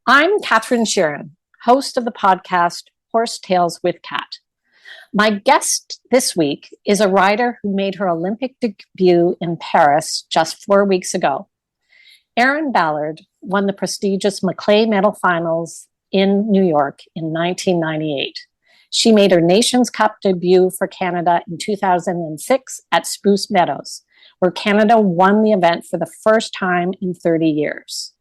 I'm Catherine Sheeran, host of the podcast Horse Tales with Cat. My guest this week is a rider who made her Olympic debut in Paris just 4 weeks ago. Erynn Ballard won the prestigious Maclay Medal Finals in New York in 1998. She made her Nations Cup debut for Canada in 2006 at Spruce Meadows, where Canada won the event for the first time in 30 years.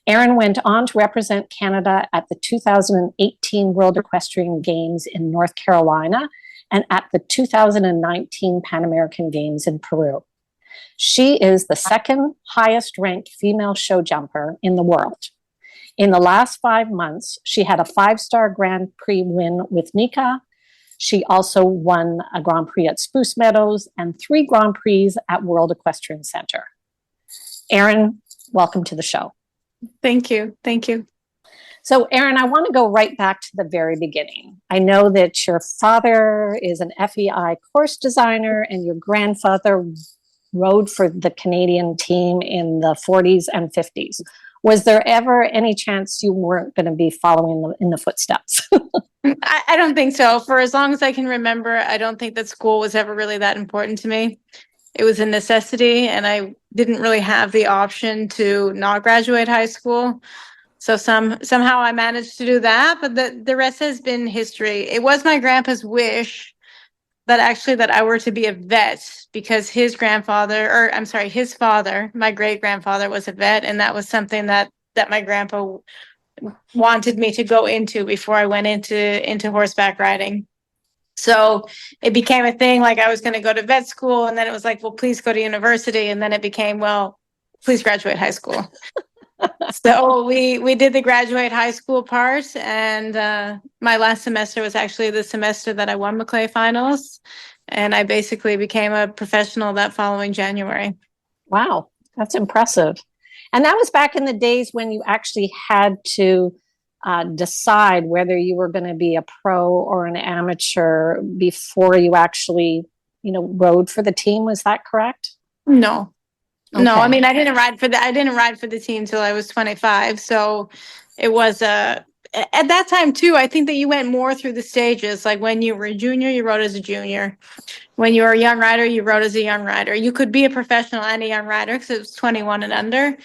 Erynn went on to represent Canada at the 2018 World Equestrian Games in North Carolina and at the 2019 Pan American Games in Peru. She is the second highest ranked female show jumper in the world. In the last 5 months, she had a 5-star Grand Prix win with Nika. She also won a Grand Prix at Spruce Meadows and 3 Grand Prix at World Equestrian Center. Erynn, welcome to the show. Thank you. Thank you. So, Erynn, I want to go right back to the very beginning. I know that your father is an FEI course designer and your grandfather rode for the Canadian team in the 40s and 50s. Was there ever any chance you weren't going to be following in the footsteps? I don't think so. For as long as I can remember, I don't think that school was ever really that important to me. It was a necessity, and I didn't really have the option to not graduate high school. So somehow I managed to do that, but the rest has been history. It was my grandpa's wish that I were to be a vet because his father, my great-grandfather was a vet, and that was something that my grandpa wanted me to go into before I went into horseback riding. So it became a thing, like I was going to go to vet school, and then it was like, well, please go to university. And then it became, well, please graduate high school. So we did the graduate high school part, and my last semester was actually the semester that I won Maclay finals. And I basically became a professional that following January. Wow, that's impressive. And that was back in the days when you actually had to decide whether you were going to be a pro or an amateur before you actually, rode for the team. Was that correct? No. Okay. No, I mean, I didn't ride for the team till I was 25. So it was at that time too, I think that you went more through the stages. Like when you were a junior, you rode as a junior. When you were a young rider, you rode as a young rider. You could be a professional and a young rider because it was 21 and under.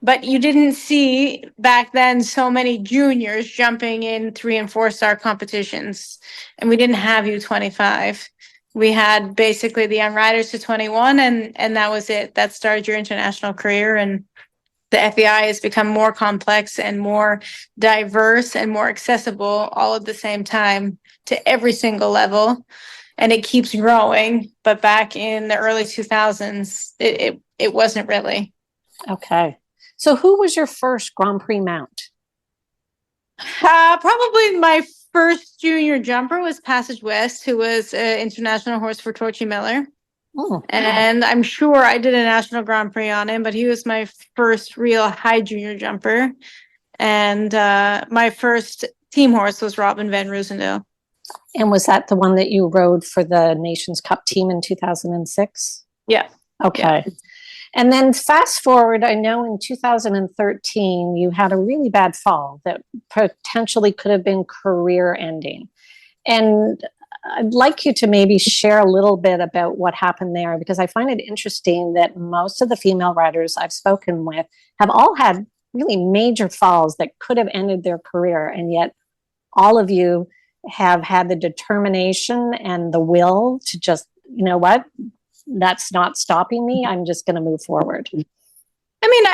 But you didn't see back then so many juniors jumping in 3- and 4-star competitions. And we didn't have U25. We had basically the young riders to 21, and that was it. That started your international career. And the FEI has become more complex and more diverse and more accessible all at the same time to every single level. And it keeps growing. But back in the early 2000s, it wasn't really. Okay. So who was your first Grand Prix mount? Probably my first junior jumper was Passage West, who was an international horse for Torchy Miller. Oh, and I'm sure I did a national Grand Prix on him, but he was my first real high junior jumper. And my first team horse was Robin van Roosendale. And was that the one that you rode for the Nations Cup team in 2006? Yeah. Okay. Yeah. And then fast forward, I know in 2013, you had a really bad fall that potentially could have been career ending. And I'd like you to maybe share a little bit about what happened there, because I find it interesting that most of the female riders I've spoken with have all had really major falls that could have ended their career. And yet all of you have had the determination and the will to just, you know what? That's not stopping me. I'm just going to move forward. I mean,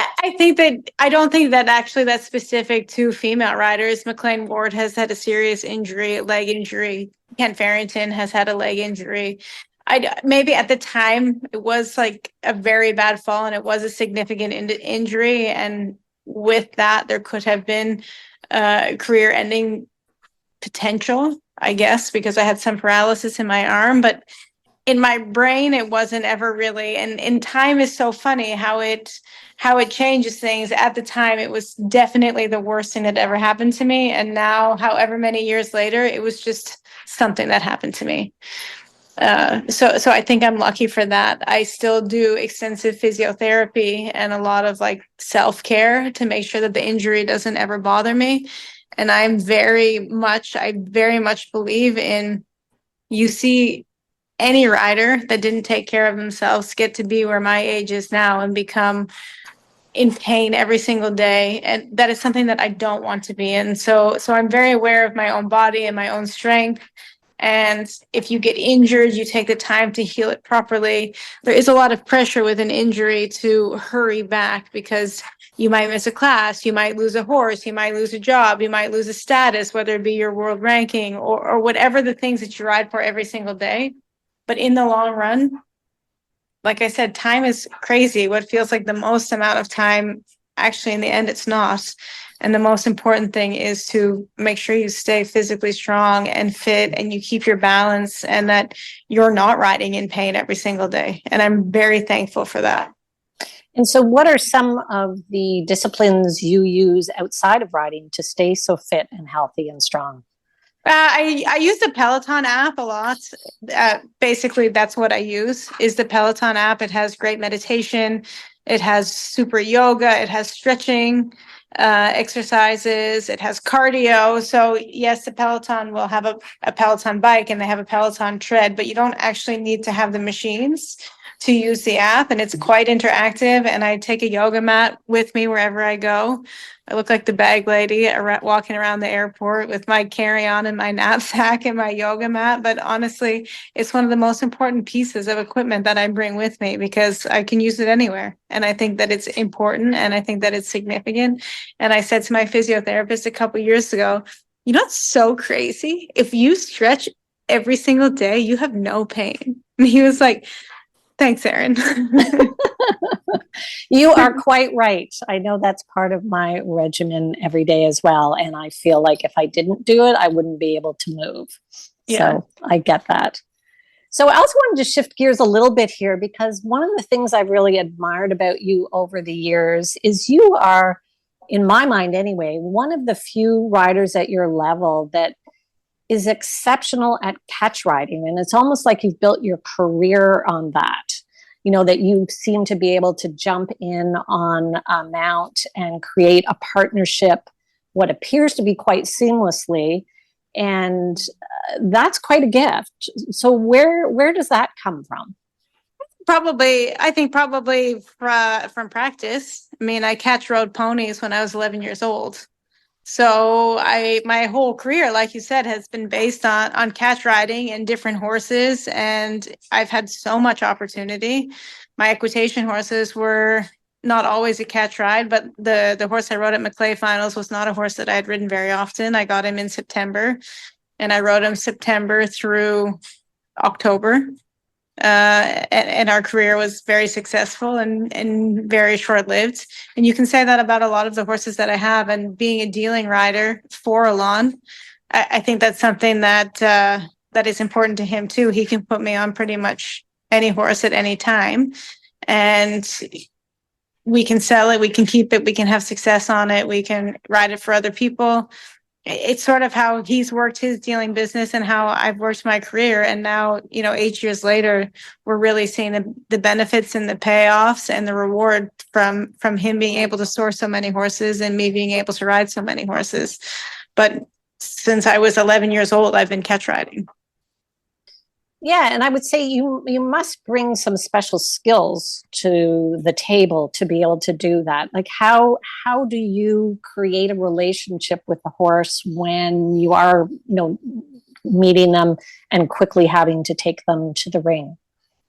I don't think that actually that's specific to female riders. McLean Ward has had a serious injury, leg injury. Kent Farrington has had a leg injury. Maybe at the time it was like a very bad fall and it was a significant injury. And with that, there could have been career-ending potential, I guess, because I had some paralysis in my arm. But in my brain, it wasn't ever really. And time is so funny how it changes things. At the time, it was definitely the worst thing that ever happened to me. And now, however many years later, it was just something that happened to me. So I think I'm lucky for that. I still do extensive physiotherapy and a lot of like self-care to make sure that the injury doesn't ever bother me. And I very much believe in, you see any rider that didn't take care of themselves get to be where my age is now and become in pain every single day. And that is something that I don't want to be in. So I'm very aware of my own body and my own strength. And if you get injured, you take the time to heal it properly. There is a lot of pressure with an injury to hurry back because you might miss a class, you might lose a horse, you might lose a job, you might lose a status, whether it be your world ranking or whatever the things that you ride for every single day. But in the long run, like I said, time is crazy. What feels like the most amount of time, actually, in the end, it's not. And the most important thing is to make sure you stay physically strong and fit and you keep your balance and that you're not riding in pain every single day. And I'm very thankful for that. And so, what are some of the disciplines you use outside of riding to stay so fit and healthy and strong? I use the Peloton app a lot. Basically, that's what I use is the Peloton app. It has great meditation. It has super yoga. It has stretching exercises. It has cardio. So yes, the Peloton will have a Peloton bike and they have a Peloton tread, but you don't actually need to have the machines to use the app. And it's quite interactive. And I take a yoga mat with me wherever I go. I look like the bag lady walking around the airport with my carry-on and my knapsack and my yoga mat. But honestly, it's one of the most important pieces of equipment that I bring with me because I can use it anywhere. And I think that it's important and I think that it's significant. And I said to my physiotherapist a couple of years ago, you know, it's so crazy. If you stretch every single day, you have no pain. And he was like, thanks, Erynn. You are quite right. I know that's part of my regimen every day as well. And I feel like if I didn't do it, I wouldn't be able to move. Yeah. So I get that. So I also wanted to shift gears a little bit here because one of the things I've really admired about you over the years is you are, in my mind anyway, one of the few riders at your level that is exceptional at catch riding. And it's almost like you've built your career on that. You know, that you seem to be able to jump in on a mount and create a partnership, what appears to be quite seamlessly. And that's quite a gift. So where does that come from? I think probably from practice. I mean, I catch rode ponies when I was 11 years old. So my whole career, like you said, has been based on catch riding and different horses. And I've had so much opportunity. My equitation horses were not always a catch ride, but the horse I rode at Maclay finals was not a horse that I had ridden very often. I got him in September and I rode him September through October. And our career was very successful and very short-lived. And you can say that about a lot of the horses that I have. And being a dealing rider for Alon, I think that's something that is important to him too. He can put me on pretty much any horse at any time, and we can sell it, we can keep it, we can have success on it, we can ride it for other people. It's sort of how he's worked his dealing business and how I've worked my career. And now, 8 years later, we're really seeing the benefits and the payoffs and the reward from him being able to source so many horses and me being able to ride so many horses. But since I was 11 years old, I've been catch riding. Yeah, and I would say you must bring some special skills to the table to be able to do that. Like how do you create a relationship with the horse when you are, meeting them and quickly having to take them to the ring?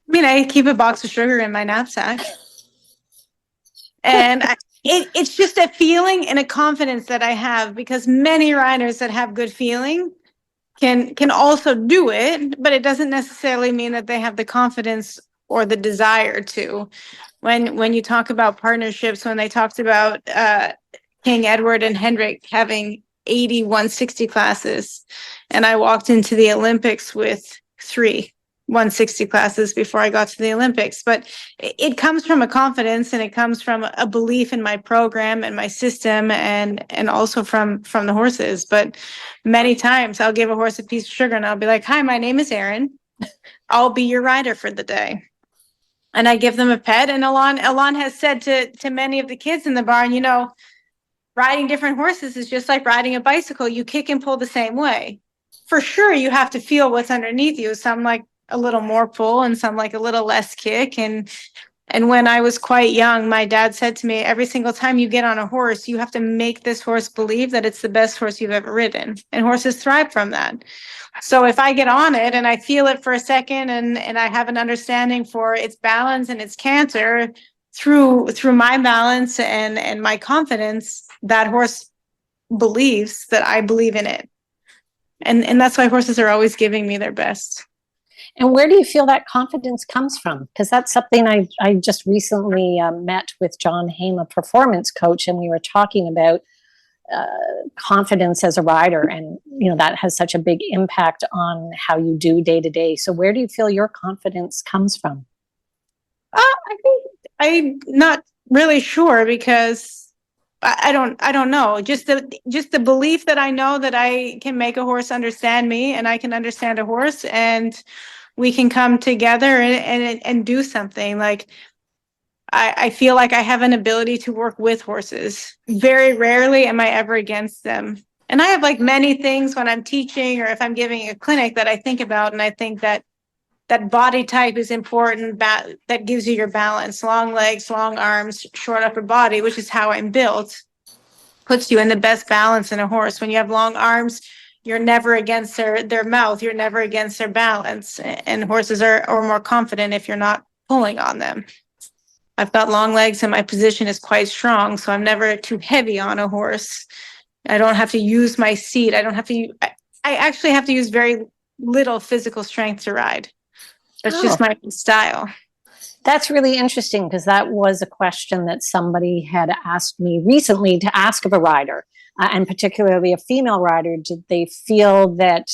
I mean, I keep a box of sugar in my knapsack. And it's just a feeling and a confidence that I have because many riders that have good feeling can also do it, but it doesn't necessarily mean that they have the confidence or the desire to. When you talk about partnerships, when they talked about King Edward and Hendrik having 80 160 classes, and I walked into the Olympics with 3 160 classes before I got to the Olympics. But it comes from a confidence and it comes from a belief in my program and my system and also from the horses. But many times I'll give a horse a piece of sugar and I'll be like, hi, my name is Erynn. I'll be your rider for the day. And I give them a pet. And Alon has said to many of the kids in the barn, you know, riding different horses is just like riding a bicycle. You kick and pull the same way. For sure, you have to feel what's underneath you. Some like a little more pull and some like a little less kick. And when I was quite young, my dad said to me, every single time you get on a horse, you have to make this horse believe that it's the best horse you've ever ridden. And horses thrive from that. So if I get on it and I feel it for a second and I have an understanding for its balance and its canter through my balance and my confidence, that horse believes that I believe in it. And that's why horses are always giving me their best. And where do you feel that confidence comes from? Because that's something I just recently met with John Haim, a performance coach, and we were talking about confidence as a rider, and you know that has such a big impact on how you do day to day. So where do you feel your confidence comes from? I think I'm not really sure because I don't know. Just the belief that I know that I can make a horse understand me and I can understand a horse and we can come together and do something. Like I feel like I have an ability to work with horses. Very rarely am I ever against them. And I have like many things when I'm teaching or if I'm giving a clinic that I think about, and I think that body type is important. That gives you your balance. Long legs, long arms, short upper body, which is how I'm built, puts you in the best balance in a horse. When you have long arms, you're never against their mouth. You're never against their balance. And horses are more confident if you're not pulling on them. I've got long legs and my position is quite strong, so I'm never too heavy on a horse. I don't have to use my seat. I actually have to use very little physical strength to ride. That's just my style. That's really interesting because that was a question that somebody had asked me recently to ask of a rider, and particularly a female rider. Did they feel that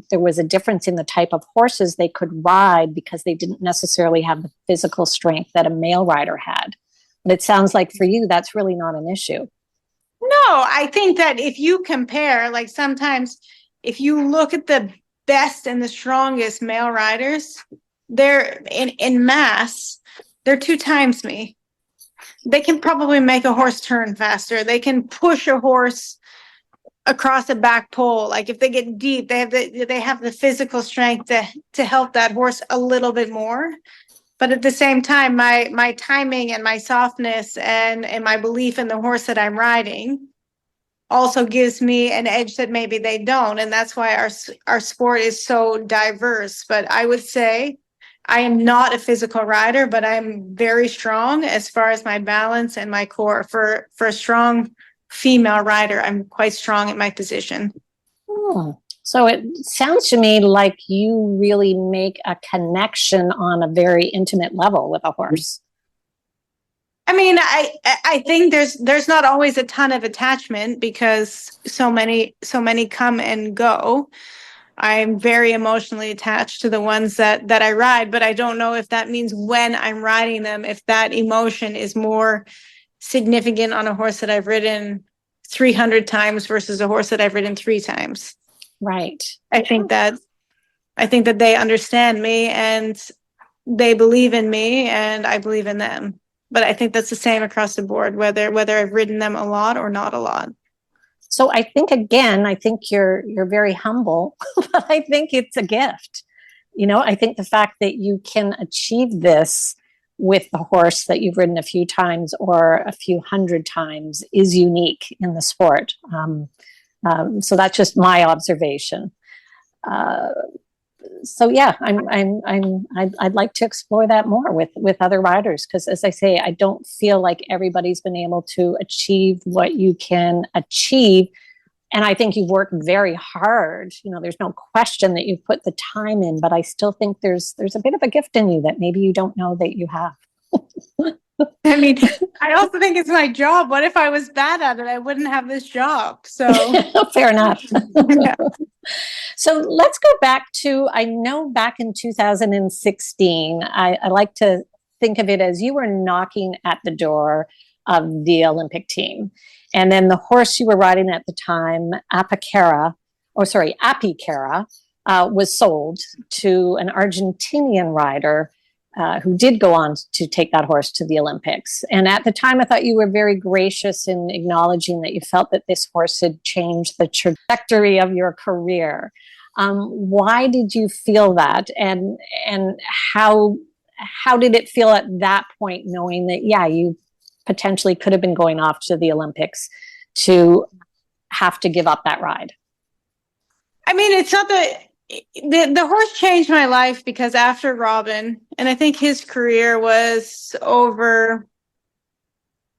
there was a difference in the type of horses they could ride because they didn't necessarily have the physical strength that a male rider had? But it sounds like for you, that's really not an issue. No, I think that if you compare, like sometimes if you look at the best and the strongest male riders, they're in mass, they're 2 times me. They can probably make a horse turn faster. They can push a horse across a back pole. Like if they get deep, they have the physical strength to help that horse a little bit more. But at the same time, my timing and my softness and my belief in the horse that I'm riding also gives me an edge that maybe they don't. And that's why our sport is so diverse. But I would say I am not a physical rider, but I'm very strong as far as my balance and my core. For a strong female rider, I'm quite strong at my position. So it sounds to me like you really make a connection on a very intimate level with a horse. I mean, I think there's not always a ton of attachment because so many come and go. I'm very emotionally attached to the ones that I ride, but I don't know if that means when I'm riding them, if that emotion is more significant on a horse that I've ridden 300 times versus a horse that I've ridden 3 times. Right. I think that they understand me and they believe in me and I believe in them. But I think that's the same across the board, whether I've ridden them a lot or not a lot. So I think you're very humble, but I think it's a gift. You know, I think the fact that you can achieve this with the horse that you've ridden a few times or a few hundred times is unique in the sport. So that's just my observation. So yeah, I'd like to explore that more with other riders because, as I say, I don't feel like everybody's been able to achieve what you can achieve, and I think you've worked very hard. You know, there's no question that you've put the time in, but I still think there's a bit of a gift in you that maybe you don't know that you have. I mean, I also think it's my job. What if I was bad at it? I wouldn't have this job. So fair enough. Yeah. So let's go back to, I know back in 2016, I like to think of it as you were knocking at the door of the Olympic team. And then the horse you were riding at the time, Apikara, was sold to an Argentinian rider who did go on to take that horse to the Olympics. And at the time, I thought you were very gracious in acknowledging that you felt that this horse had changed the trajectory of your career. Why did you feel that? And how did it feel at that point, knowing that, yeah, you potentially could have been going off to the Olympics to have to give up that ride? I mean, it's not the horse changed my life because after Robin, and I think his career was over.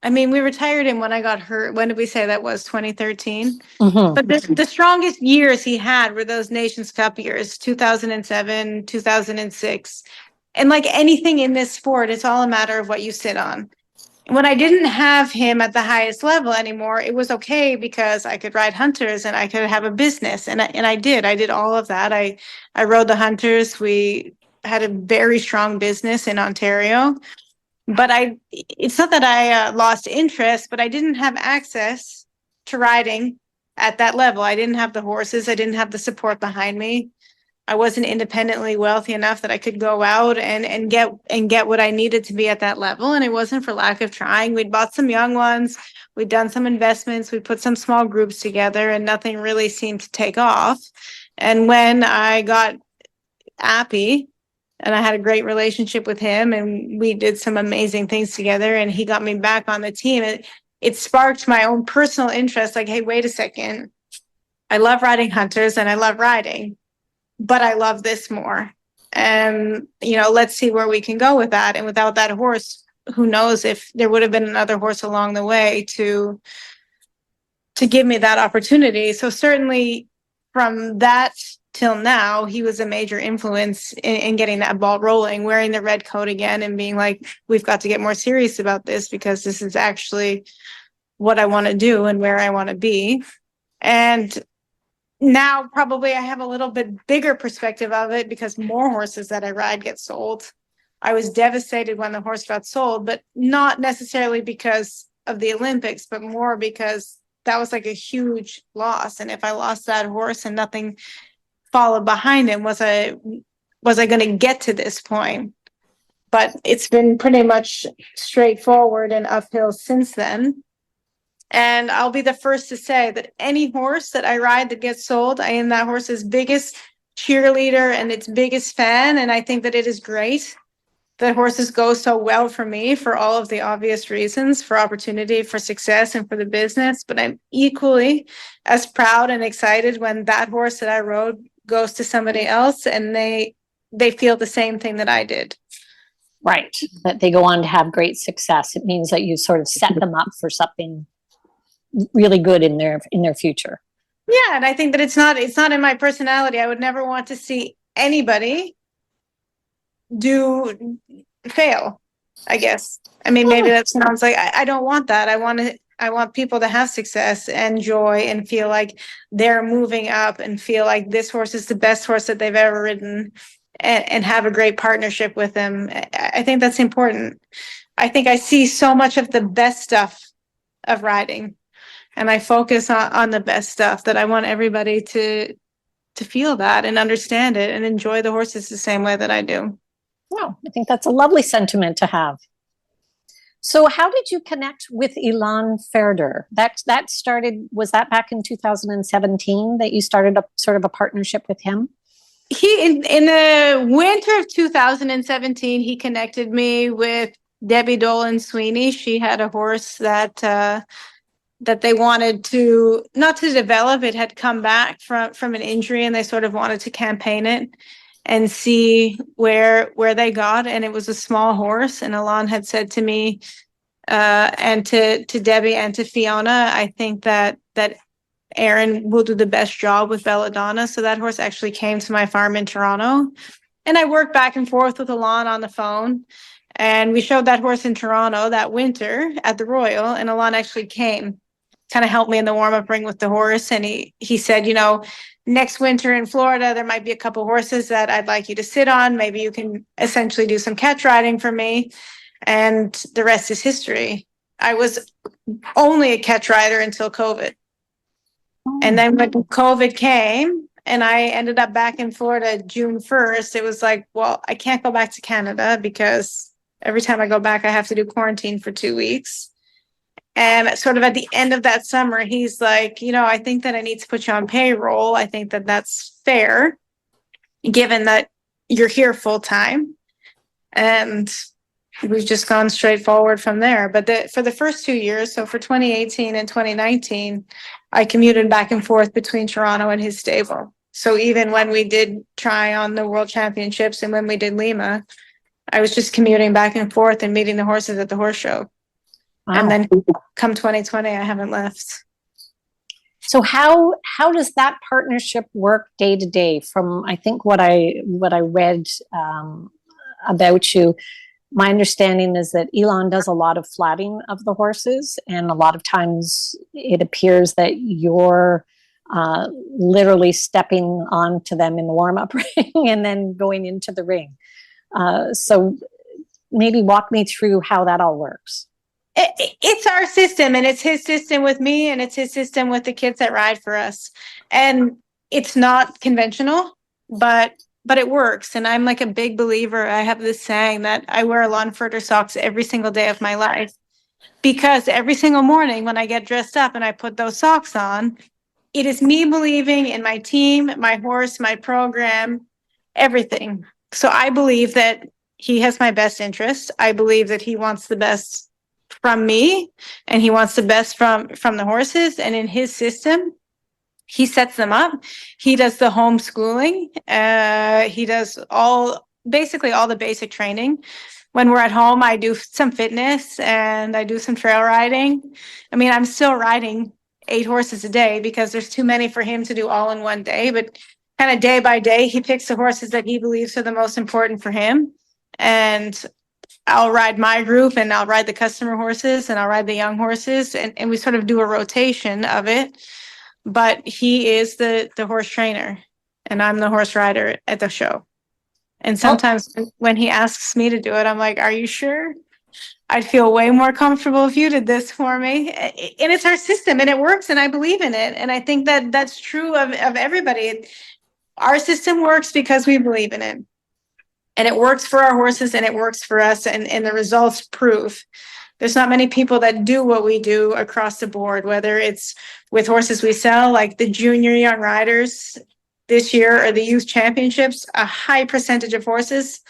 I mean, we retired him when I got hurt. When did we say that was? 2013. Mm-hmm. But the strongest years he had were those Nations Cup years, 2007, 2006. And like anything in this sport, it's all a matter of what you sit on. When I didn't have him at the highest level anymore, it was okay because I could ride hunters and I could have a business. And I did all of that. I rode the hunters. We had a very strong business in Ontario. But it's not that I lost interest, but I didn't have access to riding at that level. I didn't have the horses. I didn't have the support behind me. I wasn't independently wealthy enough that I could go out and get what I needed to be at that level. And it wasn't for lack of trying. We'd bought some young ones. We'd done some investments. We put some small groups together and nothing really seemed to take off. And when I got Appy, and I had a great relationship with him and we did some amazing things together and he got me back on the team, it sparked my own personal interest. Like, hey, wait a second. I love riding hunters and I love riding, but I love this more. And, let's see where we can go with that. And without that horse, who knows if there would have been another horse along the way to give me that opportunity. So certainly from that till now, he was a major influence in getting that ball rolling, wearing the red coat again and being like, we've got to get more serious about this because this is actually what I want to do and where I want to be. And now probably I have a little bit bigger perspective of it because more horses that I ride get sold. I was devastated when the horse got sold, but not necessarily because of the Olympics, but more because that was like a huge loss. And if I lost that horse and nothing followed behind him, was I going to get to this point? But it's been pretty much straightforward and uphill since then. And I'll be the first to say that any horse that I ride that gets sold, I am that horse's biggest cheerleader and its biggest fan. And I think that it is great that horses go so well for me for all of the obvious reasons, for opportunity, for success, and for the business. But I'm equally as proud and excited when that horse that I rode goes to somebody else and they feel the same thing that I did. Right. That they go on to have great success. It means that you sort of set them up for something really good in their future. Yeah, and I think that it's not in my personality. I would never want to see anybody fail, I guess. I mean, maybe that sounds like I don't want that. I want people to have success and joy and feel like they're moving up and feel like this horse is the best horse that they've ever ridden and have a great partnership with them. I think that's important. I think I see so much of the best stuff of riding and I focus on the best stuff that I want everybody to feel that and understand it and enjoy the horses the same way that I do. Wow, I think that's a lovely sentiment to have. So how did you connect with Erynn Ballard? That started, was that back in 2017 that you started a sort of a partnership with him? In the winter of 2017, he connected me with Debbie Dolan Sweeney. She had a horse that they wanted to, not to develop, it had come back from an injury and they sort of wanted to campaign it and see where they got. And it was a small horse. And Erynn had said to me, and to Debbie and to Fiona, I think that Erynn will do the best job with Belladonna. So that horse actually came to my farm in Toronto. And I worked back and forth with Erynn on the phone. And we showed that horse in Toronto that winter at the Royal. And Erynn actually came, kind of helped me in the warm-up ring with the horse. And he said, next winter in Florida, there might be a couple horses that I'd like you to sit on. Maybe you can essentially do some catch riding for me. And the rest is history. I was only a catch rider until COVID. And then when COVID came, and I ended up back in Florida June 1st. It was like, well, I can't go back to Canada because every time I go back, I have to do quarantine for 2 weeks. And sort of at the end of that summer, he's like, I think that I need to put you on payroll. I think that that's fair, given that you're here full time. And we've just gone straight forward from there. But for the first 2 years, so for 2018 and 2019, I commuted back and forth between Toronto and his stable. So even when we did try on the World Championships and when we did Lima, I was just commuting back and forth and meeting the horses at the horse show. Wow. And then come 2020, I haven't left. So how does that partnership work day to day? From I think what I read about you, my understanding is that Elon does a lot of flatting of the horses, and a lot of times it appears that you're literally stepping onto them in the warm-up ring and then going into the ring. So maybe walk me through how that all works. It's our system, and it's his system with me, and it's his system with the kids that ride for us. And it's not conventional, but it works. And I'm like a big believer. I have this saying that I wear lawn furter socks every single day of my life, because every single morning when I get dressed up and I put those socks on, it is me believing in my team, my horse, my program, everything. So I believe that he has my best interest. I believe that he wants the best from me, and he wants the best from the horses. And in his system, he sets them up. He does the homeschooling. He does basically all the basic training. When we're at home, I do some fitness and I do some trail riding. I mean, I'm still riding 8 horses a day because there's too many for him to do all in one day, but kind of day by day, he picks the horses that he believes are the most important for him. And I'll ride my group, and I'll ride the customer horses, and I'll ride the young horses, and we sort of do a rotation of it. But he is the horse trainer, and I'm the horse rider at the show. And sometimes when he asks me to do it, I'm like, are you sure? I'd feel way more comfortable if you did this for me. And it's our system, and it works, and I believe in it. And I think that that's true of everybody. Our system works because we believe in it. And it works for our horses, and it works for us, and the results prove. There's not many people that do what we do across the board, whether it's with horses we sell, like the junior young riders this year, or the youth championships. A high percentage of horses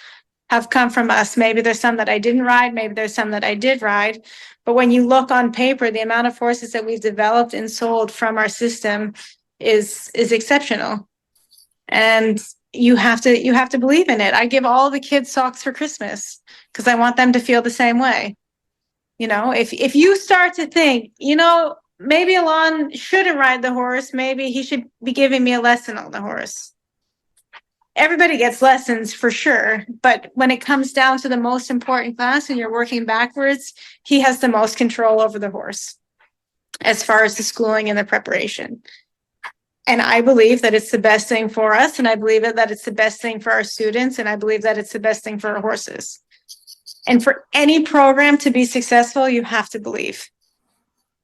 have come from us. Maybe there's some that I didn't ride, maybe there's some that I did ride. But when you look on paper, the amount of horses that we've developed and sold from our system is exceptional. And you have to believe in it. I give all the kids socks for Christmas because I want them to feel the same way. If you start to think, maybe Alon shouldn't ride the horse, maybe he should be giving me a lesson on the horse. Everybody gets lessons for sure, but when it comes down to the most important class and you're working backwards, he has the most control over the horse as far as the schooling and the preparation. And I believe that it's the best thing for us, and I believe that it's the best thing for our students, and I believe that it's the best thing for our horses. And for any program to be successful, you have to believe.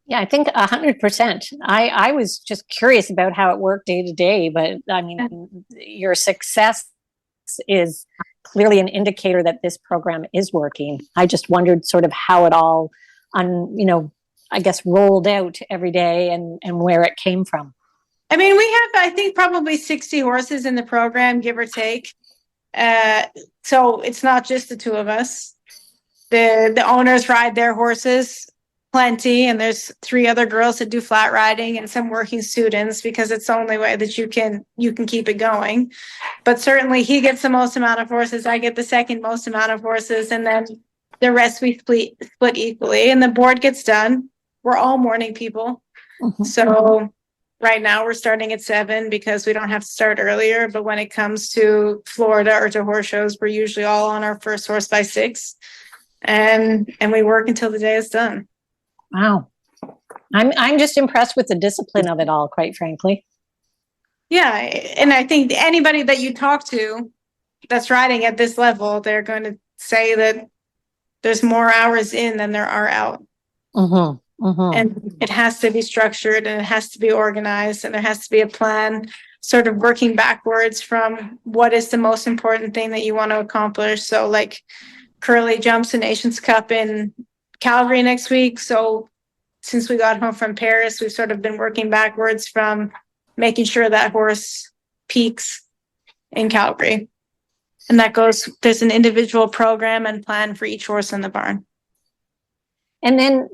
Yeah, I think 100%. I was just curious about how it worked day to day, but I mean, your success is clearly an indicator that this program is working. I just wondered sort of how it all, I guess, rolled out every day and where it came from. I mean, we have, I think, probably 60 horses in the program, give or take. So it's not just the two of us. The owners ride their horses plenty, and there's 3 other girls that do flat riding and some working students, because it's the only way that you can keep it going. But certainly he gets the most amount of horses, I get the second most amount of horses, and then the rest we split equally, and the board gets done. We're all morning people. Mm-hmm. So right now we're starting at 7 because we don't have to start earlier, but when it comes to Florida or to horse shows, we're usually all on our first horse by 6, and we work until the day is done. Wow. I'm just impressed with the discipline of it all, quite frankly. Yeah, and I think anybody that you talk to that's riding at this level, they're going to say that there's more hours in than there are out. Mm-hmm. Mm-hmm. And it has to be structured, and it has to be organized, and there has to be a plan. sort of working backwards from what is the most important thing that you want to accomplish. So like Curly jumps the Nations Cup in Calgary next week. So since we got home from Paris, we've sort of been working backwards from making sure that horse peaks in Calgary. And that goes, there's an individual program and plan for each horse in the barn. And then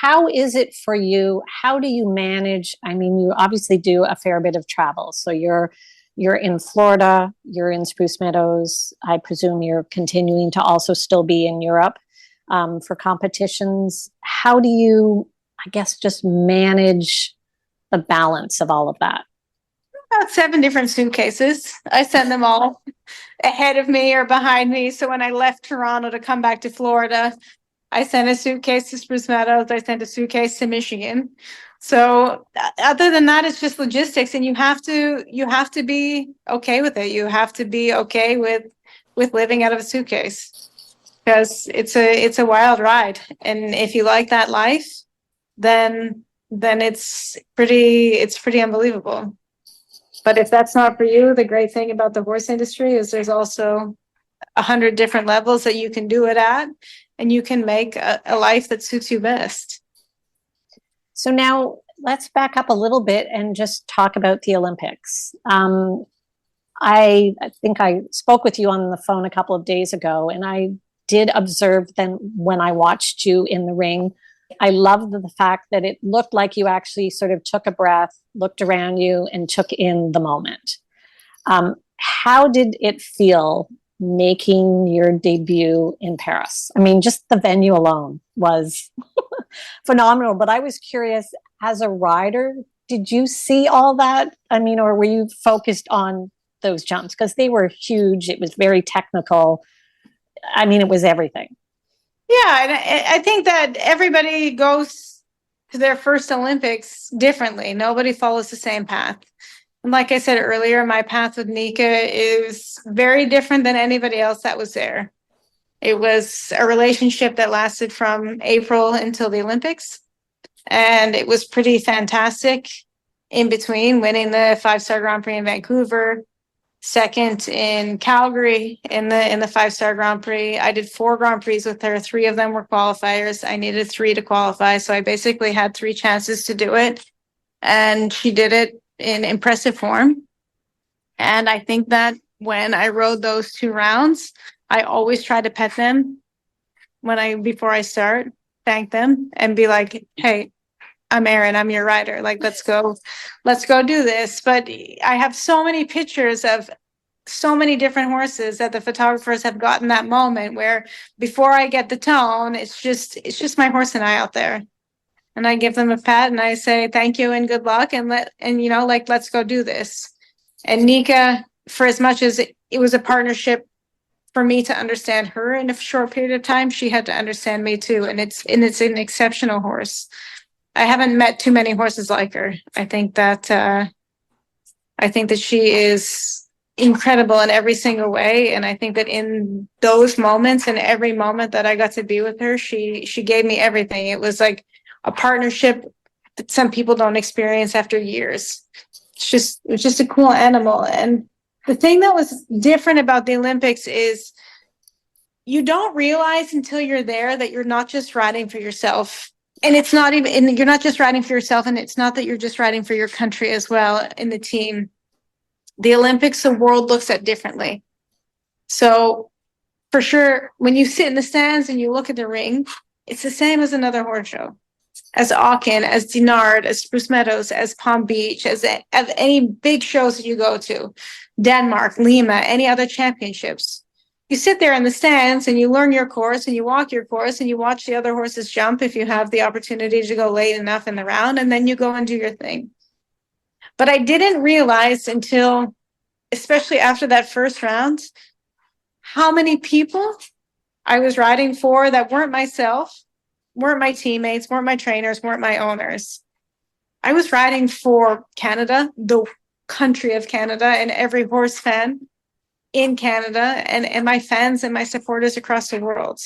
how is it for you? How do you manage? I mean, you obviously do a fair bit of travel. So you're in Florida, you're in Spruce Meadows. I presume you're continuing to also still be in Europe for competitions. How do you, I guess, just manage the balance of all of that? About 7 different suitcases. I send them all ahead of me or behind me. So when I left Toronto to come back to Florida, I sent a suitcase to Spruce Meadows. I sent a suitcase to Michigan. So other than that, it's just logistics, and you have to be okay with it. You have to be okay with living out of a suitcase, because it's a wild ride. And if you like that life, then it's pretty unbelievable. But if that's not for you, the great thing about the horse industry is there's also 100 different levels that you can do it at, and you can make a life that suits you best. So now let's back up a little bit and just talk about the Olympics. I think I spoke with you on the phone a couple of days ago, and I did observe then when I watched you in the ring. I loved the fact that it looked like you actually sort of took a breath, looked around you, and took in the moment. How did it feel making your debut in Paris? I mean, just the venue alone was phenomenal, but I was curious, as a rider, did you see all that? I mean, or were you focused on those jumps? Because they were huge. It was very technical. I mean, it was everything. Yeah, and I think that everybody goes to their first Olympics differently. Nobody follows the same path. And like I said earlier, my path with Nika is very different than anybody else that was there. It was a relationship that lasted from April until the Olympics. And it was pretty fantastic in between, winning the 5-star Grand Prix in Vancouver, second in Calgary in the 5-star Grand Prix. I did 4 Grand Prix with her. 3 of them were qualifiers. I needed 3 to qualify. So I basically had 3 chances to do it. And she did it in impressive form. And I think that when I rode those 2 rounds, I always try to pet them before I start, thank them, and be like, hey, I'm Erynn, I'm your rider. Like, let's go do this. But I have so many pictures of so many different horses that the photographers have gotten that moment where before I get the tone, it's just my horse and I out there. And I give them a pat and I say, thank you and good luck. And let's go do this. And Nika, for as much as it was a partnership for me to understand her in a short period of time, she had to understand me too. And it's an exceptional horse. I haven't met too many horses like her. I think that she is incredible in every single way. And I think that in those moments and every moment that I got to be with her, she gave me everything. It was like a partnership that some people don't experience after years. It was just a cool animal. And the thing that was different about the Olympics is you don't realize until you're there that you're not just riding for yourself. And it's not even, and you're not just riding for yourself, and it's not that you're just riding for your country as well in the team. The Olympics, the world looks at differently. So for sure, when you sit in the stands and you look at the ring, it's the same as another horse show. As Aachen, as Dinard, as Spruce Meadows, as Palm Beach, as any big shows that you go to, Denmark, Lima, any other championships. You sit there in the stands and you learn your course and you walk your course and you watch the other horses jump if you have the opportunity to go late enough in the round, and then you go and do your thing. But I didn't realize until, especially after that first round, how many people I was riding for that weren't myself, weren't my teammates, weren't my trainers, weren't my owners. I was riding for Canada, the country of Canada, and every horse fan in Canada, and my fans and my supporters across the world.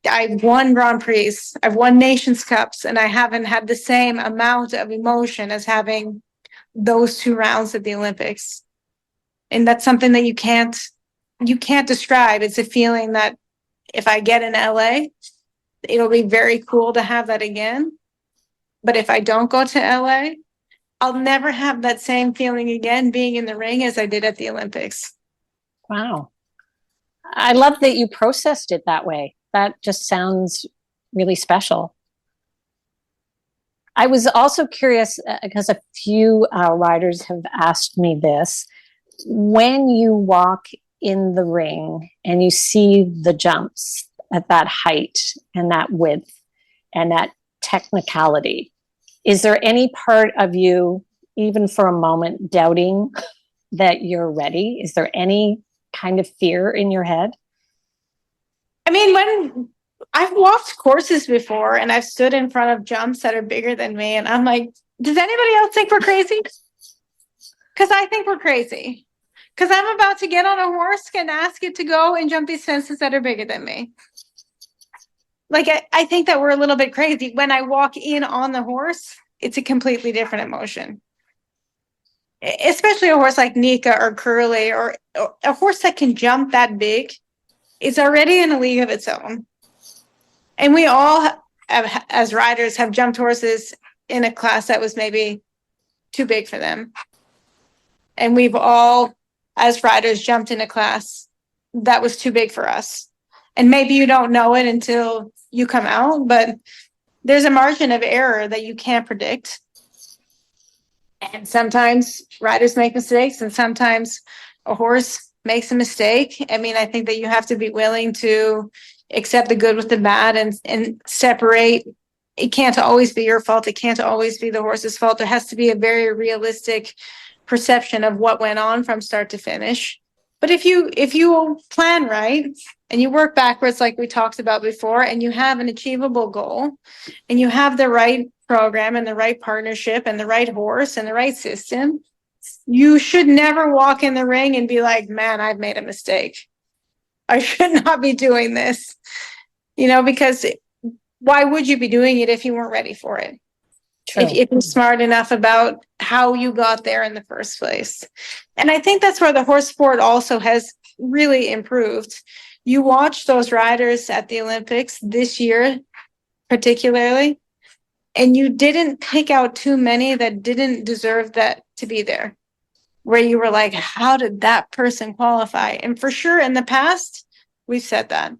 I've won Grand Prix, I've won Nations Cups, and I haven't had the same amount of emotion as having those 2 rounds at the Olympics. And that's something that you can't describe. It's a feeling that if I get in LA, it'll be very cool to have that again. But if I don't go to LA, I'll never have that same feeling again being in the ring as I did at the Olympics. Wow. I love that you processed it that way. That just sounds really special. I was also curious because a few riders have asked me this. When you walk in the ring and you see the jumps at that height and that width and that technicality, is there any part of you, even for a moment, doubting that you're ready? Is there any kind of fear in your head? I mean, when I've walked courses before and I've stood in front of jumps that are bigger than me, and I'm like, does anybody else think we're crazy? Because I think we're crazy. Because I'm about to get on a horse and ask it to go and jump these fences that are bigger than me. Like, I think that we're a little bit crazy. When I walk in on the horse, it's a completely different emotion. Especially a horse like Nika or Curly, or a horse that can jump that big is already in a league of its own. And we all, as riders, have jumped horses in a class that was maybe too big for them. And we've all, as riders, jumped in a class that was too big for us. And maybe you don't know it until you come out, but there's a margin of error that you can't predict. And sometimes riders make mistakes, and sometimes a horse makes a mistake. I mean, I think that you have to be willing to accept the good with the bad and separate. It can't always be your fault. It can't always be the horse's fault. There has to be a very realistic perception of what went on from start to finish. But if you plan right and you work backwards like we talked about before, and you have an achievable goal and you have the right program and the right partnership and the right horse and the right system, you should never walk in the ring and be like, man, I've made a mistake. I should not be doing this, because why would you be doing it if you weren't ready for it? If you're smart enough about how you got there in the first place. And I think that's where the horse sport also has really improved. You watch those riders at the Olympics this year, particularly, and you didn't pick out too many that didn't deserve that to be there, where you were like, how did that person qualify? And for sure, in the past, we've said that.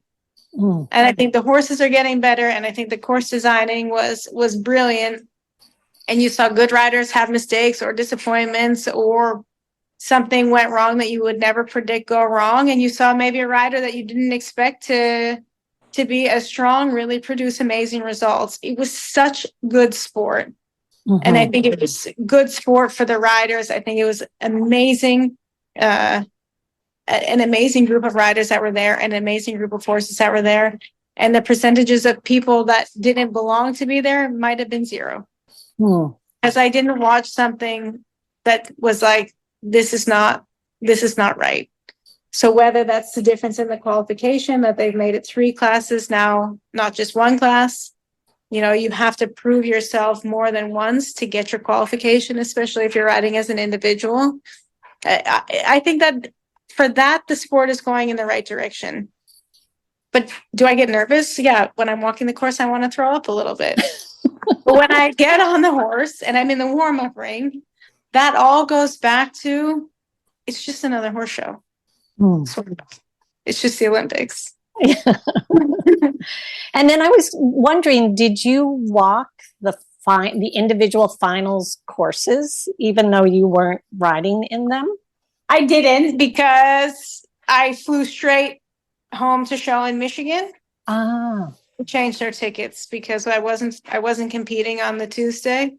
And I think the horses are getting better, and I think the course designing was brilliant. And you saw good riders have mistakes or disappointments, or something went wrong that you would never predict go wrong. And you saw maybe a rider that you didn't expect to be as strong really produce amazing results. It was such good sport. And I think it was good sport for the riders. I think it was amazing, an amazing group of riders that were there, an amazing group of horses that were there. And the percentages of people that didn't belong to be there might have been zero. Because I didn't watch something that was like, this is not right. So whether that's the difference in the qualification, that they've made it 3 classes now, not just 1 class, you have to prove yourself more than once to get your qualification, especially if you're riding as an individual. I think that for that, the sport is going in the right direction. But do I get nervous? Yeah. When I'm walking the course, I want to throw up a little bit. But when I get on the horse and I'm in the warm-up ring, that all goes back to, it's just another horse show. It's just the Olympics. And then I was wondering, did you walk the individual finals courses, even though you weren't riding in them? I didn't, because I flew straight home to show in Michigan. We changed our tickets because I wasn't competing on the Tuesday.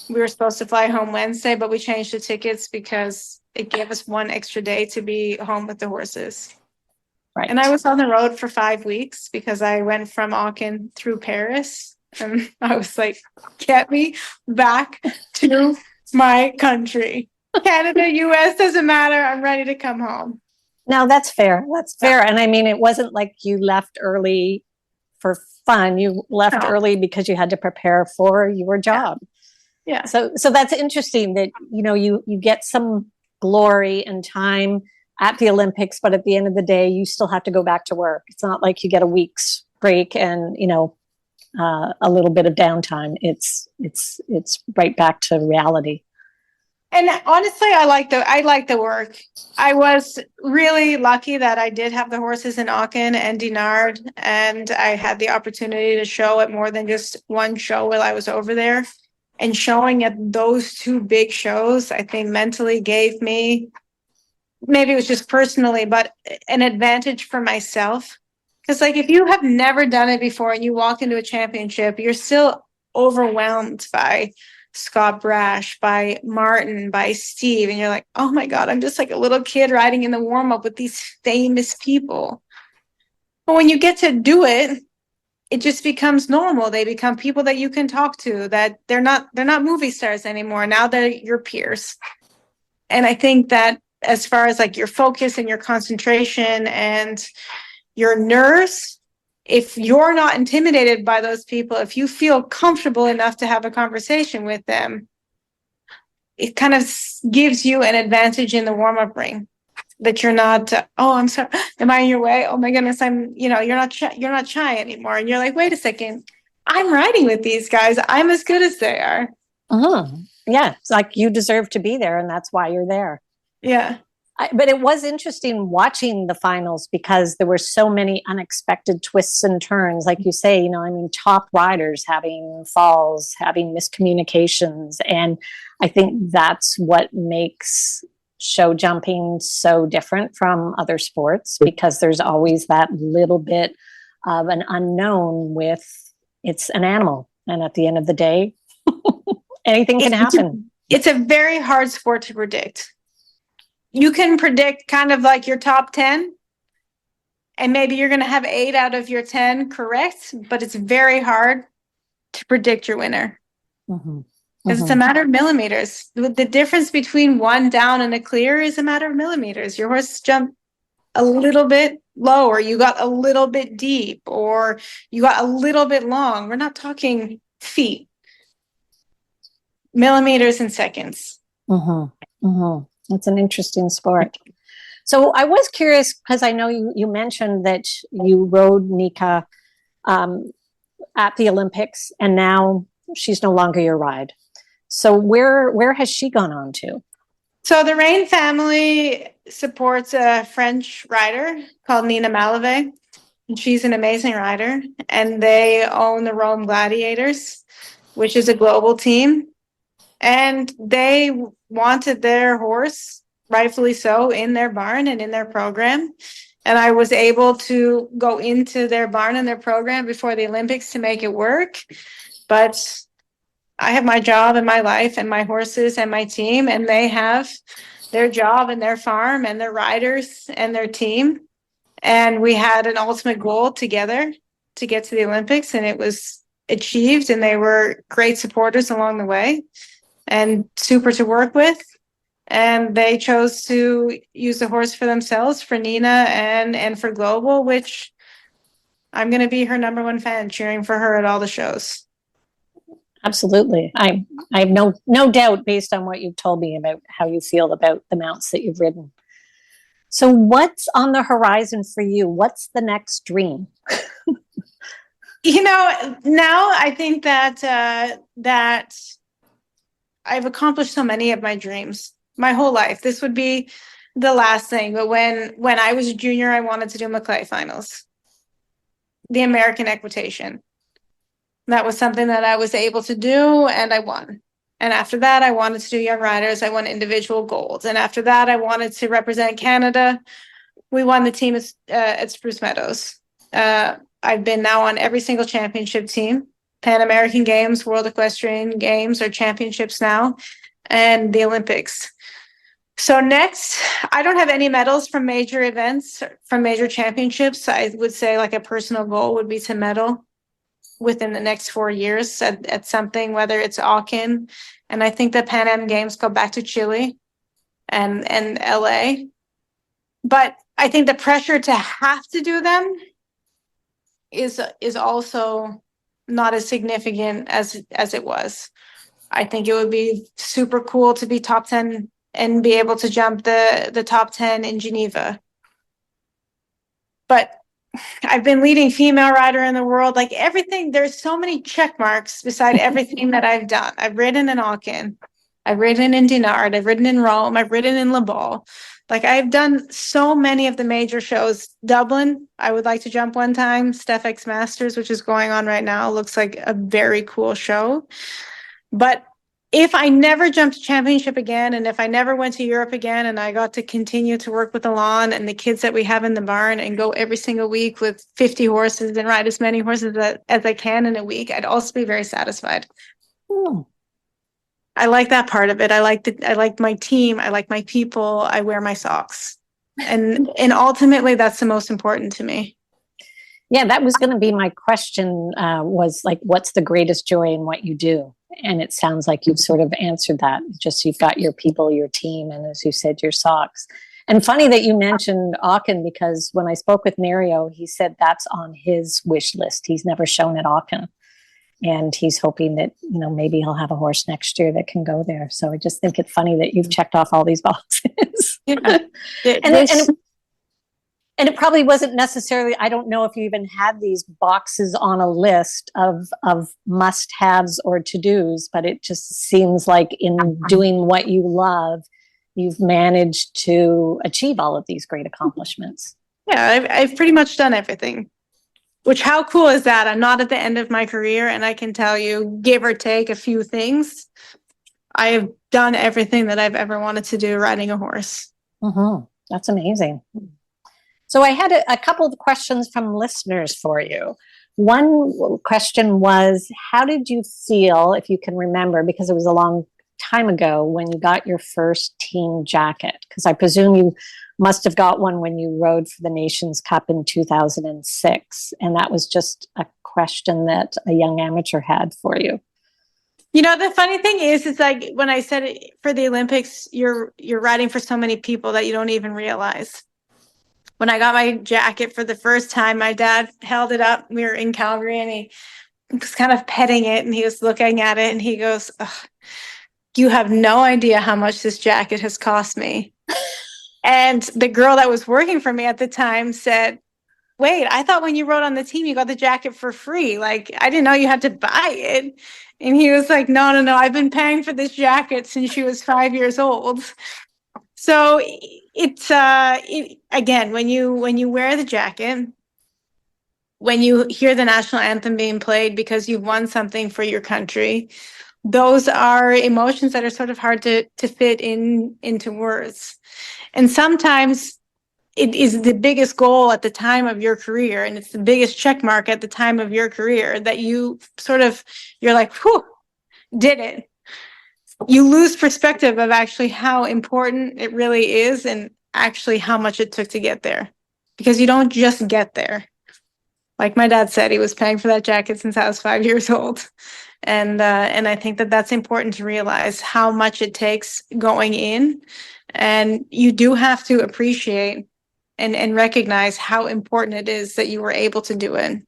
We were supposed to fly home Wednesday, but we changed the tickets because it gave us 1 extra day to be home with the horses. Right. And I was on the road for 5 weeks because I went from Aachen through Paris, and I was like, get me back to my country. Canada, US, doesn't matter. I'm ready to come home. Now that's fair. That's fair. And I mean, it wasn't like you left early for fun. You left early because you had to prepare for your job. Yeah. So that's interesting that, you get some glory and time at the Olympics, but at the end of the day, you still have to go back to work. It's not like you get a week's break and, a little bit of downtime. It's right back to reality. And honestly, I like the work. I was really lucky that I did have the horses in Aachen and Dinard, and I had the opportunity to show at more than just one show while I was over there. And showing at those two big shows, I think mentally gave me, maybe it was just personally, but an advantage for myself. Because like if you have never done it before and you walk into a championship, you're still overwhelmed by Scott Brash, by Martin, by Steve, and you're like, oh my God, I'm just like a little kid riding in the warm-up with these famous people. But when you get to do it, it just becomes normal. They become people that you can talk to, that they're not movie stars anymore. Now they're your peers. And I think that as far as like your focus and your concentration and your nerves, if you're not intimidated by those people, if you feel comfortable enough to have a conversation with them, it kind of gives you an advantage in the warm-up ring. That you're not, oh, I'm sorry, am I in your way? Oh my goodness, you're not shy anymore. And you're like, wait a second, I'm riding with these guys. I'm as good as they are. Yeah, it's like you deserve to be there, and that's why you're there. Yeah. But it was interesting watching the finals because there were so many unexpected twists and turns. Like you say, top riders having falls, having miscommunications. And I think that's what makes show jumping so different from other sports, because there's always that little bit of an unknown with it's an animal. And at the end of the day, anything can happen. It's a very hard sport to predict. You can predict kind of like your top 10, and maybe you're going to have 8 out of your 10 correct, but it's very hard to predict your winner. Because it's a matter of millimeters. The difference between one down and a clear is a matter of millimeters. Your horse jumped a little bit low, or you got a little bit deep, or you got a little bit long. We're not talking feet. Millimeters and seconds. It's an interesting sport. So I was curious, because I know you mentioned that you rode Nika at the Olympics, and now she's no longer your ride. So where has she gone on to? So the Rain family supports a French rider called Nina Malave. And she's an amazing rider, and they own the Rome Gladiators, which is a global team. And they wanted their horse, rightfully so, in their barn and in their program. And I was able to go into their barn and their program before the Olympics to make it work. But I have my job and my life and my horses and my team, and they have their job and their farm and their riders and their team. And we had an ultimate goal together to get to the Olympics, and it was achieved, and they were great supporters along the way and super to work with. And they chose to use the horse for themselves, for Nina and for Global, which I'm going to be her number one fan, cheering for her at all the shows. Absolutely. I have no doubt, based on what you've told me about how you feel about the mounts that you've ridden. So what's on the horizon for you? What's the next dream? Now I think that I've accomplished so many of my dreams my whole life. This would be the last thing. But when I was a junior, I wanted to do Maclay finals, the American equitation. That was something that I was able to do, and I won. And after that, I wanted to do Young Riders. I won individual golds. And after that, I wanted to represent Canada. We won the team at Spruce Meadows. I've been now on every single championship team. Pan American Games, World Equestrian Games are championships now, and the Olympics. So next, I don't have any medals from major events, from major championships. I would say like a personal goal would be to medal within the next 4 years at something, whether it's Aachen, and I think the Pan Am Games go back to Chile and LA. But I think the pressure to have to do them is also not as significant as it was. I think it would be super cool to be top 10 and be able to jump the top 10 in Geneva. But I've been leading female rider in the world, like everything. There's so many check marks beside everything that I've done. I've ridden in Aachen, I've ridden in Dinard, I've ridden in Rome, I've ridden in Le Ball. Like I've done so many of the major shows. Dublin, I would like to jump one time. Steph X Masters, which is going on right now, looks like a very cool show. But if I never jumped a championship again, and if I never went to Europe again, and I got to continue to work with Alon and the kids that we have in the barn and go every single week with 50 horses and ride as many horses as I can in a week, I'd also be very satisfied. Hmm. I like that part of it. I like my team. I like my people. I wear my socks. And ultimately, that's the most important to me. Yeah, that was going to be my question, was like, what's the greatest joy in what you do? And it sounds like you've sort of answered that. Just you've got your people, your team, and as you said, your socks. And funny that you mentioned Aachen, because when I spoke with Mario, he said that's on his wish list. He's never shown at Aachen. And he's hoping that, maybe he'll have a horse next year that can go there. So I just think it's funny that you've checked off all these boxes. Yeah. And it probably wasn't necessarily, I don't know if you even had these boxes on a list of must-haves or to-dos, but it just seems like in doing what you love, you've managed to achieve all of these great accomplishments. Yeah, I've pretty much done everything. Which, how cool is that? I'm not at the end of my career, and I can tell you, give or take a few things, I have done everything that I've ever wanted to do riding a horse. Mm-hmm. That's amazing. So I had a couple of questions from listeners for you. One question was, how did you feel, if you can remember, because it was a long time ago, when you got your first team jacket? Because I presume you must have got one when you rode for the Nations Cup in 2006. And that was just a question that a young amateur had for you. The funny thing is like when I said it, for the Olympics, you're riding for so many people that you don't even realize. When I got my jacket for the first time, my dad held it up. We were in Calgary and he was kind of petting it and he was looking at it and he goes, "You have no idea how much this jacket has cost me." And the girl that was working for me at the time said, "Wait, I thought when you rode on the team, you got the jacket for free. Like, I didn't know you had to buy it." And he was like, no, I've been paying for this jacket since she was 5 years old. So it's, again, when you wear the jacket, when you hear the national anthem being played because you've won something for your country, those are emotions that are sort of hard to fit into words. And sometimes it is the biggest goal at the time of your career, and it's the biggest check mark at the time of your career that you're like, whew, did it. You lose perspective of actually how important it really is and actually how much it took to get there, because you don't just get there. Like my dad said, he was paying for that jacket since I was 5 years old. And I think that that's important to realize how much it takes going in. And you do have to appreciate and recognize how important it is that you were able to do it.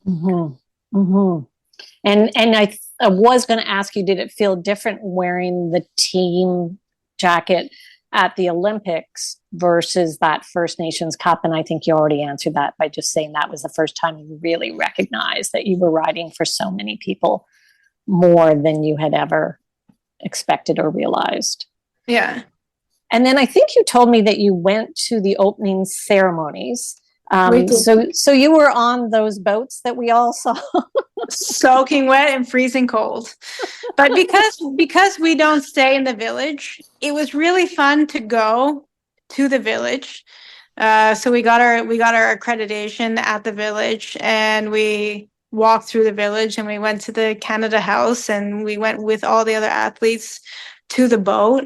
Mm-hmm. Mm-hmm. And I was going to ask you, did it feel different wearing the team jacket at the Olympics versus that First Nations Cup? And I think you already answered that by just saying that was the first time you really recognized that you were riding for so many people more than you had ever expected or realized. Yeah. And then I think you told me that you went to the opening ceremonies. So you were on those boats that we all saw. Soaking wet and freezing cold. But because we don't stay in the village, it was really fun to go to the village. So we got our accreditation at the village, and we walked through the village, and we went to the Canada House, and we went with all the other athletes to the boat.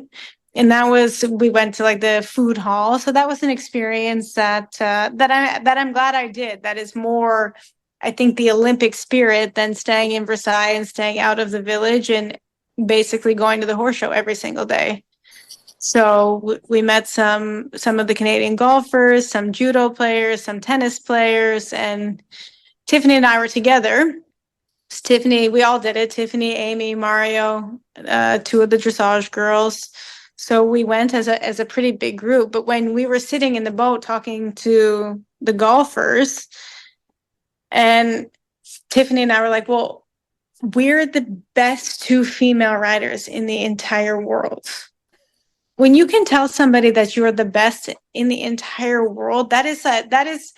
And we went to like the food hall. So that was an experience that I'm glad I did. That is more, I think, the Olympic spirit than staying in Versailles and staying out of the village and basically going to the horse show every single day. So we met some of the Canadian golfers, some judo players, some tennis players, and Tiffany and I were together. It's Tiffany, we all did it. Tiffany, Amy, Mario, two of the dressage girls. So we went as a pretty big group. But when we were sitting in the boat talking to the golfers, and Tiffany and I were like, well, we're the best two female riders in the entire world. When you can tell somebody that you are the best in the entire world, that is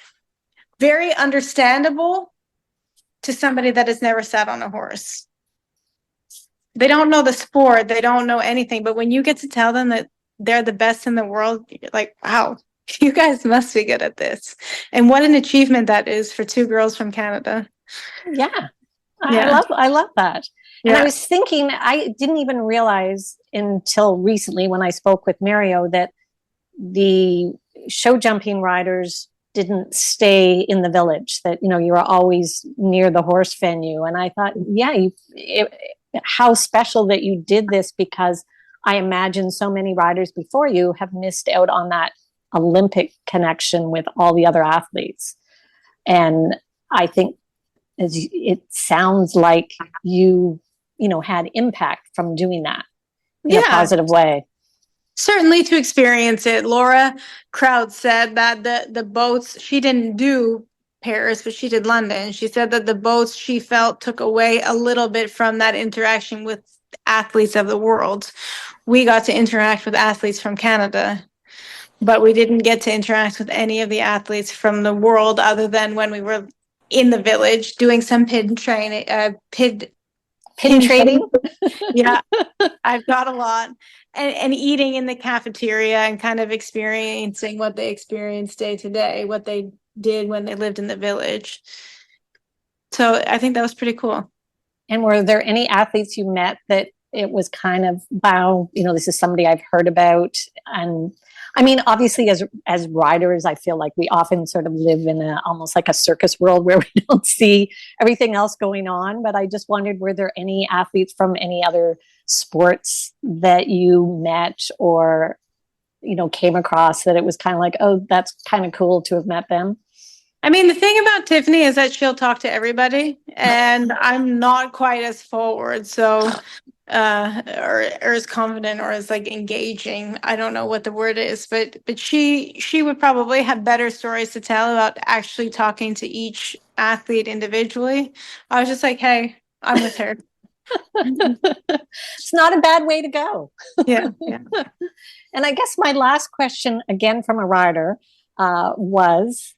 very understandable to somebody that has never sat on a horse. They don't know the sport, they don't know anything, but when you get to tell them that they're the best in the world, you're like, wow, you guys must be good at this. And what an achievement that is for two girls from Canada. Yeah. Yeah. I love that. And Yeah. I was thinking, I didn't even realize until recently when I spoke with Mario that the show jumping riders didn't stay in the village, that, you were always near the horse venue. And I thought, yeah, how special that you did this, because I imagine so many riders before you have missed out on that Olympic connection with all the other athletes. And I think it sounds like you had impact from doing that in a positive way. Certainly to experience it. Laura Crowd said that the boats, she didn't do Paris, but she did London. She said that the boats she felt took away a little bit from that interaction with athletes of the world. We got to interact with athletes from Canada, but we didn't get to interact with any of the athletes from the world other than when we were in the village doing some pin training, pin trading. Yeah, I've got a lot. And eating in the cafeteria and kind of experiencing what they experienced day to day, what they did when they lived in the village. So I think that was pretty cool. And were there any athletes you met that it was kind of, wow, this is somebody I've heard about? And I mean, obviously, as riders, I feel like we often sort of live in almost like a circus world where we don't see everything else going on. But I just wondered, were there any athletes from any other sports that you met or, came across that it was kind of like, oh, that's kind of cool to have met them? I mean, the thing about Tiffany is that she'll talk to everybody, and I'm not quite as forward. So or as confident or as like engaging. I don't know what the word is, but she would probably have better stories to tell about actually talking to each athlete individually. I was just like, hey, I'm with her. It's not a bad way to go. Yeah. And I guess my last question, again from a rider, was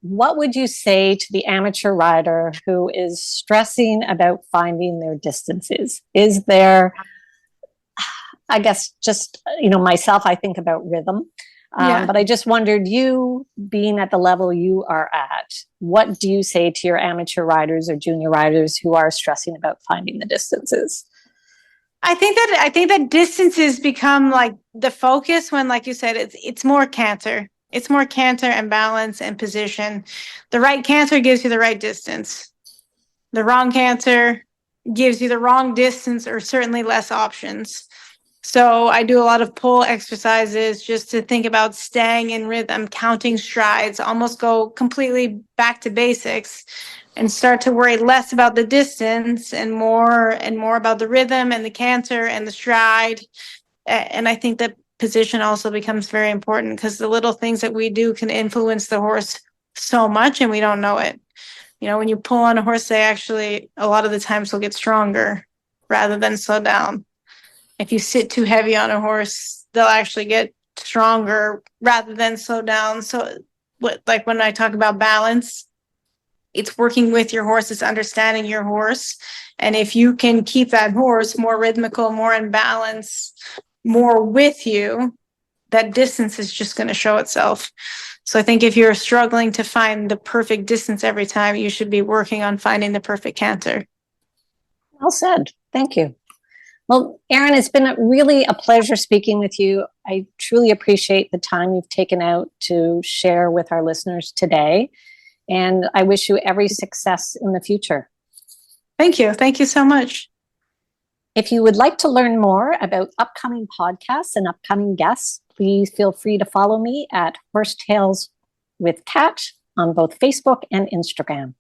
what would you say to the amateur rider who is stressing about finding their distances? Is there, I guess, just, myself, I think about rhythm. But I just wondered, you being at the level you are at, what do you say to your amateur riders or junior riders who are stressing about finding the distances? I think that distances become like the focus when, like you said, it's more canter. It's more canter and balance and position. The right canter gives you the right distance. The wrong canter gives you the wrong distance or certainly less options. So I do a lot of pull exercises just to think about staying in rhythm, counting strides, almost go completely back to basics and start to worry less about the distance and more about the rhythm and the canter and the stride. And I think that position also becomes very important because the little things that we do can influence the horse so much and we don't know it. When you pull on a horse, they actually, a lot of the times will get stronger rather than slow down. If you sit too heavy on a horse, they'll actually get stronger rather than slow down. So like when I talk about balance, it's working with your horse, it's understanding your horse. And if you can keep that horse more rhythmical, more in balance, more with you, that distance is just going to show itself. So I think if you're struggling to find the perfect distance every time, you should be working on finding the perfect canter. Well said. Thank you. Well, Erynn, it's been really a pleasure speaking with you. I truly appreciate the time you've taken out to share with our listeners today. And I wish you every success in the future. Thank you. Thank you so much. If you would like to learn more about upcoming podcasts and upcoming guests, please feel free to follow me at Horse Tales with Cat on both Facebook and Instagram.